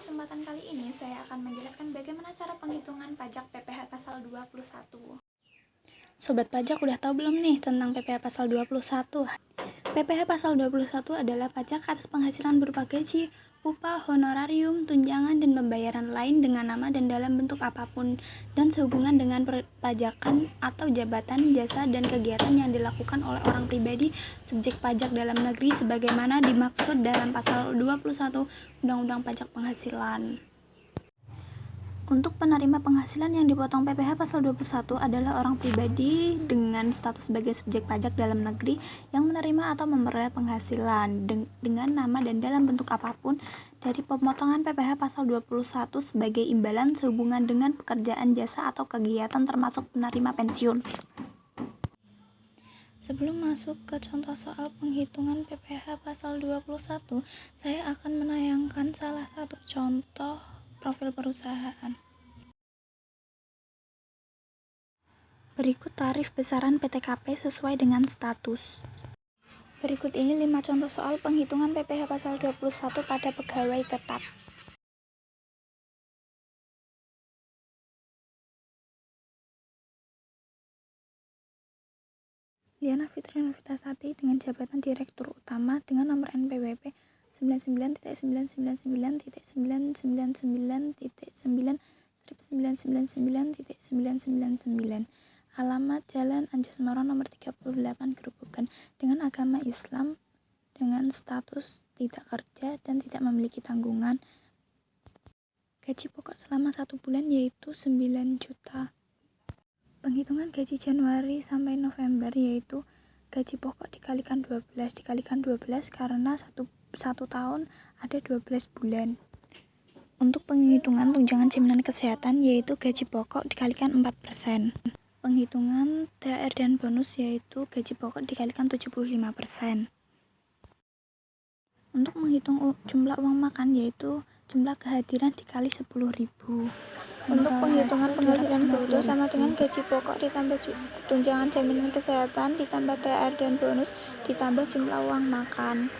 kesempatan kali ini saya akan menjelaskan bagaimana cara penghitungan pajak PPh pasal 21. Sobat pajak udah tahu belum nih tentang PPh pasal 21? PPh pasal 21 adalah pajak atas penghasilan berupa gaji, upah, honorarium, tunjangan, dan pembayaran lain dengan nama dan dalam bentuk apapun dan sehubungan dengan perpajakan atau jabatan, jasa, dan kegiatan yang dilakukan oleh orang pribadi subjek pajak dalam negeri sebagaimana dimaksud dalam pasal 21 Undang-Undang Pajak Penghasilan. Untuk penerima penghasilan yang dipotong PPh pasal 21 adalah orang pribadi dengan status sebagai subjek pajak dalam negeri yang menerima atau memperoleh penghasilan dengan nama dan dalam bentuk apapun dari pemotongan PPh pasal 21 sebagai imbalan sehubungan dengan pekerjaan, jasa, atau kegiatan termasuk penerima pensiun. Sebelum masuk ke contoh soal penghitungan PPh pasal 21, saya akan menayangkan salah satu contoh profil perusahaan. Berikut tarif besaran PTKP sesuai dengan status. Berikut ini 5 contoh soal penghitungan PPh pasal 21 pada pegawai tetap. Liana Fitri Novitasari dengan jabatan Direktur Utama dengan nomor NPWP 99.999.999.999.999. Alamat Jalan Anjasmara nomor 38 Gerobogan dengan agama Islam dengan status tidak kerja dan tidak memiliki tanggungan. Gaji pokok selama 1 bulan yaitu 9 juta. Penghitungan gaji Januari sampai November yaitu gaji pokok dikalikan 12 karena satu tahun ada 12 bulan. Untuk penghitungan tunjangan jaminan kesehatan yaitu gaji pokok dikalikan 4%. Penghitungan THR dan bonus yaitu gaji pokok dikalikan 75%. Untuk menghitung jumlah uang makan yaitu jumlah kehadiran dikali 10.000. Untuk penghitungan penghasilan bruto sama dengan gaji pokok ditambah tunjangan jaminan kesehatan ditambah THR dan bonus ditambah jumlah uang makan.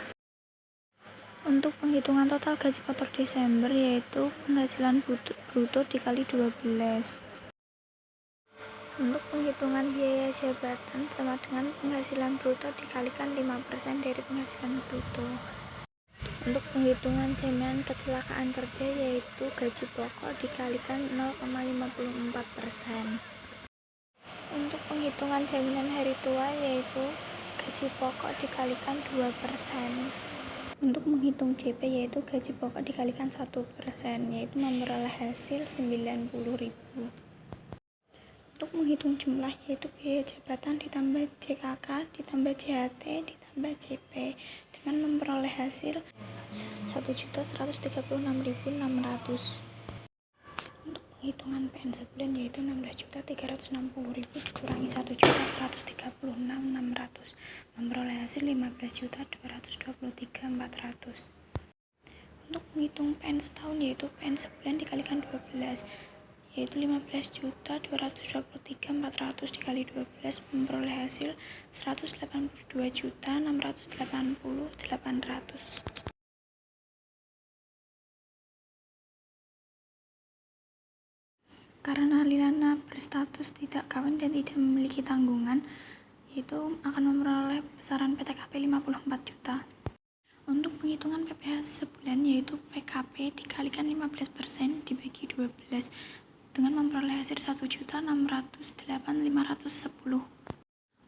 Untuk penghitungan total gaji kotor Desember yaitu penghasilan bruto dikali 12. Untuk penghitungan biaya jabatan sama dengan penghasilan bruto dikalikan 5% dari penghasilan bruto. Untuk penghitungan jaminan kecelakaan kerja yaitu gaji pokok dikalikan 0,54%. Untuk penghitungan jaminan hari tua yaitu gaji pokok dikalikan 2%. Untuk menghitung JP yaitu gaji pokok dikalikan 1% yaitu memperoleh hasil 90.000. Untuk menghitung jumlah yaitu biaya jabatan ditambah JKK ditambah JHT ditambah JP dengan memperoleh hasil 1.136.600. Untuk penghitungan PN sebulan yaitu 16.360.000 dikurangi 1.136.600 memperoleh hasil 15.223.400. Untuk menghitung PN setahun yaitu PN sebulan dikalikan 12 yaitu 15.223.400 dikali 12 memperoleh hasil 182.680.800. Karena Liana berstatus tidak kawin dan tidak memiliki tanggungan, yaitu akan memperoleh besaran PTKP 54 juta. Untuk penghitungan PPh sebulan yaitu PKP dikalikan 15% dibagi 12 dengan memperoleh hasil 1.608.510.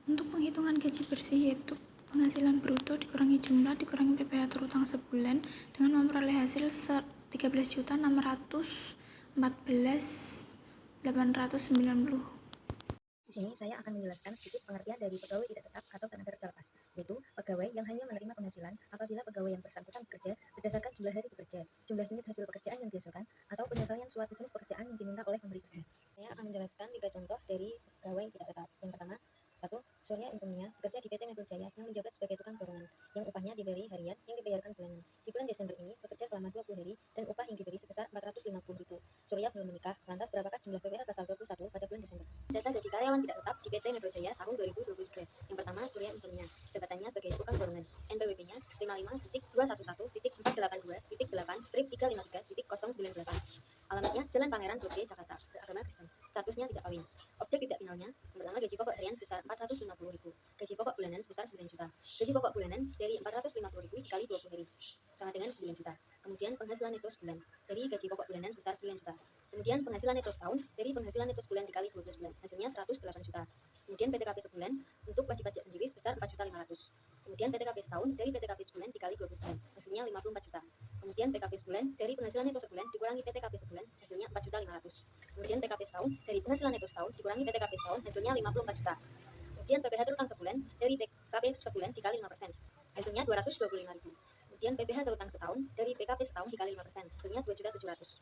Untuk penghitungan gaji bersih yaitu penghasilan bruto dikurangi jumlah dikurangi PPh terutang sebulan dengan memperoleh hasil 13.414.890. Di sini saya akan menjelaskan sedikit pengertian dari pegawai tidak tetap atau tenaga kerja lepas, yaitu pegawai yang hanya menerima penghasilan apabila pegawai yang bersangkutan bekerja berdasarkan jumlah hari bekerja, jumlah unit hasil pekerjaan yang dihasilkan, atau penyelesaian suatu jenis pekerjaan yang diminta oleh pemberi kerja. Saya akan menjelaskan 3 contoh dari pegawai tidak tetap. Yang pertama, 1. Surya Insomnia, bekerja di PT Mebel Jaya yang menjabat sebagai tukang borongan, yang upahnya diberi harian yang dibayarkan bulanan. Di bulan Desember ini bekerja selama 20 hari dan upah yang diberi sebesar 450.000. Surya belum menikah, lantas berapakah jumlah PPh pasal 21 pada bulan Desember? Data gaji karyawan tidak tetap di PT Mebel Jaya tahun 2023. Yang pertama, Surya Insomnia, jabatannya sebagai tukang borongan, NPWP-nya 55.211. 1.482.8/353.098. Alamatnya Jalan Pangeran Blok G, Jakarta. Beragama Kristen. Statusnya tidak kawin. Objek tidak finalnya, yang pertama gaji pokok harian sebesar 450.000, gaji pokok bulanan sebesar 9 juta. Gaji pokok bulanan dari 450.000 dikali 20 hari, sama dengan 9 juta. Kemudian penghasilan neto sebulan dari gaji pokok bulanan sebesar 9 juta. Kemudian penghasilan neto setahun dari penghasilan neto sebulan dikali 12 bulan, hasilnya 108 juta. Kemudian PTKP sebulan untuk wajib pajak sendiri sebesar 4.500.000. Kemudian PTKP setahun dari PTKP sebulan dikali 12 bulan, hasilnya 54 juta. Kemudian PKP sebulan dari penghasilan neto sebulan dikurangi PTKP sebulan, hasilnya 4.500.000. Kemudian PKP setahun dari penghasilan neto setahun dikurangi PTKP setahun, hasilnya 54 juta. Kemudian PPh terutang sebulan dari PKP sebulan dikali 5%, hasilnya 225.000. Kemudian PPh terutang setahun dari PKP setahun dikali 5%, hasilnya 2.700.000.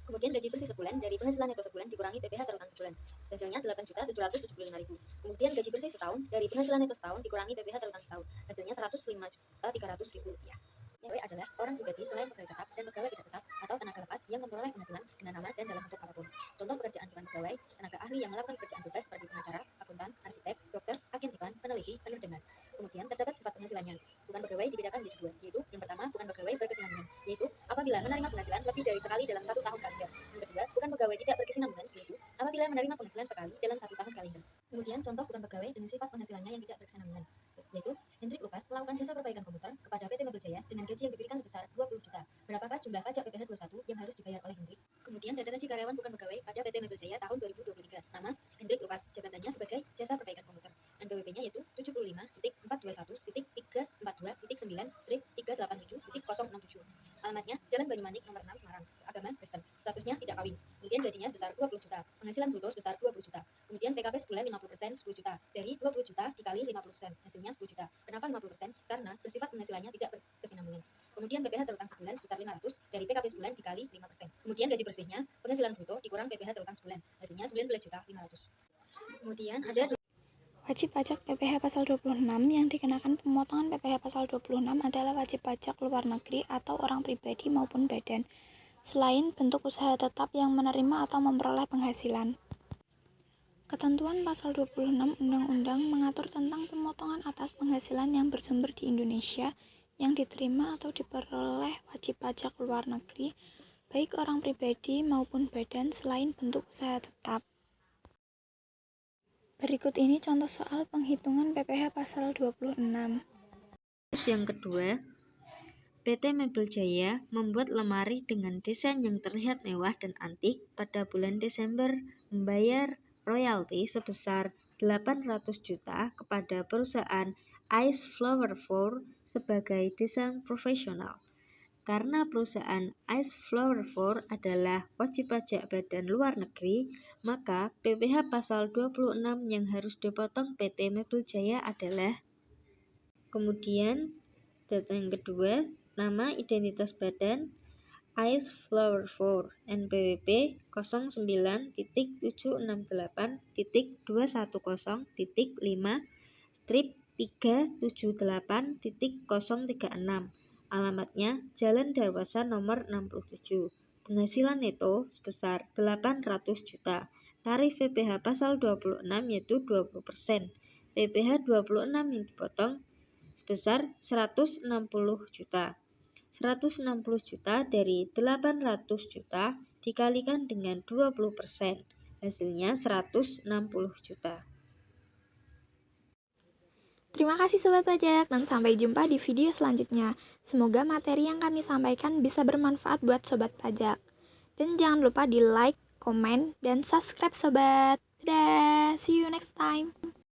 Kemudian gaji bersih sebulan dari penghasilan neto sebulan dikurangi PPh terutang sebulan, hasilnya 8.775.000. Kemudian gaji bersih setahun dari penghasilan neto setahun dikurangi PPh terutang setahun, hasilnya 105.300.000 rupiah. Pegawai adalah orang pribadi selain pegawai tetap dan pegawai tidak tetap atau tenaga lepas yang memperoleh penghasilan dengan nama dan dalam bentuk apapun. Contoh pekerjaan bukan pegawai: tenaga ahli yang melakukan pekerjaan bebas seperti pengacara, akuntan, arsitek, dokter, agen iklan, peneliti, penerjemah. Kemudian terdapat sifat penghasilannya. Bukan pegawai dibedakan menjadi dua, yaitu yang pertama bukan pegawai berkesinambungan, yaitu apabila menerima penghasilan lebih dari sekali dalam 1 tahun kalender. Yang kedua bukan pegawai tidak berkesinambungan, yaitu apabila menerima penghasilan sekali dalam 1 tahun kalender. Kemudian contoh bukan pegawai dengan sifat penghasilannya yang tidak berkesinambungan, yaitu Hendrik Lukas melakukan jasa perbaikan komputer kepada PT Mebel Jaya dengan gaji yang diberikan sebesar 20 juta. Berapakah jumlah pajak PPh 21 yang harus dibayar oleh Hendrik? Kemudian data gaji karyawan bukan pegawai pada PT Mebel Jaya tahun 2023. Nama Hendrik Lukas, jabatannya sebagai jasa perbaikan komputer. NPWP-nya yaitu 75.421.342.9/387.067. Alamatnya Jalan Banyumanik nomor 6 Semarang. Agama Kristen. Statusnya tidak kawin. Kemudian gajinya sebesar 20 juta. Penghasilan bruto sebesar 20 juta. Kemudian PKP sebulan 50% 10 juta. Dari 20 juta dikali 50%, hasilnya 10 juta. Kenapa 50%? Karena bersifat penghasilannya tidak berkesinambungan. Kemudian PPh terutang sebulan sebesar 500 dari PKP sebulan dikali 5%. Kemudian gaji bersihnya penghasilan bruto dikurang PPh terutang sebulan, hasilnya 19.500.000. Kemudian ada Wajib pajak PPh pasal 26 yang dikenakan pemotongan PPh pasal 26 adalah wajib pajak luar negeri atau orang pribadi maupun badan, selain bentuk usaha tetap yang menerima atau memperoleh penghasilan. Ketentuan pasal 26 Undang-Undang mengatur tentang pemotongan atas penghasilan yang bersumber di Indonesia yang diterima atau diperoleh wajib pajak luar negeri, baik orang pribadi maupun badan selain bentuk usaha tetap. Berikut ini contoh soal penghitungan PPh pasal 26. Yang kedua, PT Mebel Jaya membuat lemari dengan desain yang terlihat mewah dan antik. Pada bulan Desember membayar royalti sebesar 800 juta kepada perusahaan Ice Flower 4 sebagai desain profesional. Karena perusahaan Ice Flower 4 adalah wajib pajak badan luar negeri, maka PPh pasal 26 yang harus dipotong PT Mebel Jaya adalah. Kemudian data yang kedua, nama identitas badan Ice Flower 4, NPWP 09.768.210.5 strip 378.036. Alamatnya Jalan Darwasa nomor 67. Penghasilan neto sebesar 800 juta. Tarif PPh pasal 26 yaitu 20%. PPh 26 yang dipotong sebesar 160 juta. 160 juta dari 800 juta dikalikan dengan 20%. Hasilnya 160 juta. Terima kasih Sobat Pajak dan sampai jumpa di video selanjutnya. Semoga materi yang kami sampaikan bisa bermanfaat buat Sobat Pajak. Dan jangan lupa di like, komen, dan subscribe Sobat. Dadah, see you next time.